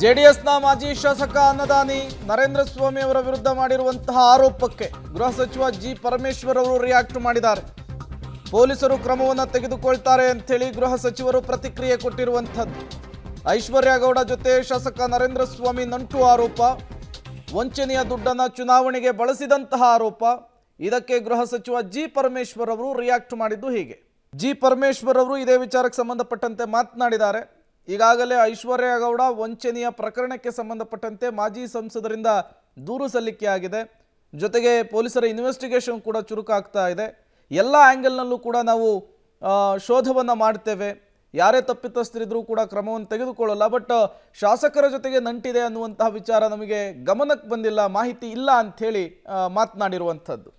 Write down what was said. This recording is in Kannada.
ಜೆಡಿಎಸ್ನ ಮಾಜಿ ಶಾಸಕ ಅನ್ನದಾನಿ ನರೇಂದ್ರ ಸ್ವಾಮಿ ಅವರ ವಿರುದ್ಧ ಮಾಡಿರುವಂತಹ ಆರೋಪಕ್ಕೆ ಗೃಹ ಸಚಿವ ಜಿ ಪರಮೇಶ್ವರ್ ಅವರು ರಿಯಾಕ್ಟ್ ಮಾಡಿದ್ದಾರೆ. ಪೊಲೀಸರು ಕ್ರಮವನ್ನು ತೆಗೆದುಕೊಳ್ತಾರೆ ಅಂತೇಳಿ ಗೃಹ ಸಚಿವರು ಪ್ರತಿಕ್ರಿಯೆ ಕೊಟ್ಟಿರುವಂಥದ್ದು. ಐಶ್ವರ್ಯ ಗೌಡ ಜೊತೆ ಶಾಸಕ ನರೇಂದ್ರ ಸ್ವಾಮಿ ನಂಟು ಆರೋಪ, ವಂಚನೆಯ ದುಡ್ಡನ್ನು ಚುನಾವಣೆಗೆ ಬಳಸಿದಂತಹ ಆರೋಪ. ಇದಕ್ಕೆ ಗೃಹ ಸಚಿವ ಜಿ ಪರಮೇಶ್ವರ್ ಅವರು ರಿಯಾಕ್ಟ್ ಮಾಡಿದ್ದು ಹೀಗೆ. ಜಿ ಪರಮೇಶ್ವರ್ ಅವರು ಇದೇ ವಿಚಾರಕ್ಕೆ ಸಂಬಂಧಪಟ್ಟಂತೆ ಮಾತನಾಡಿದ್ದಾರೆ. ಈಗಾಗಲೇ ಐಶ್ವರ್ಯ ಗೌಡ ವಂಚನೆಯ ಪ್ರಕರಣಕ್ಕೆ ಸಂಬಂಧಪಟ್ಟಂತೆ ಮಾಜಿ ಸಂಸದರಿಂದ ದೂರು ಸಲ್ಲಿಕೆಯಾಗಿದೆ. ಜೊತೆಗೆ ಪೊಲೀಸರ ಇನ್ವೆಸ್ಟಿಗೇಷನ್ ಕೂಡ ಚುರುಕಾಗ್ತಾ ಇದೆ. ಎಲ್ಲ ಆ್ಯಂಗಲ್ನಲ್ಲೂ ಕೂಡ ನಾವು ಶೋಧವನ್ನು ಮಾಡ್ತೇವೆ. ಯಾರೇ ತಪ್ಪಿತಸ್ಥರಿದ್ರೂ ಕೂಡ ಕ್ರಮವನ್ನು ತೆಗೆದುಕೊಳ್ಳಲ್ಲ. ಬಟ್ ಶಾಸಕರ ಜೊತೆಗೆ ನಂಟಿದೆ ಅನ್ನುವಂತಹ ವಿಚಾರ ನಮಗೆ ಗಮನಕ್ಕೆ ಬಂದಿಲ್ಲ, ಮಾಹಿತಿ ಇಲ್ಲ ಅಂಥೇಳಿ ಮಾತನಾಡಿರುವಂಥದ್ದು.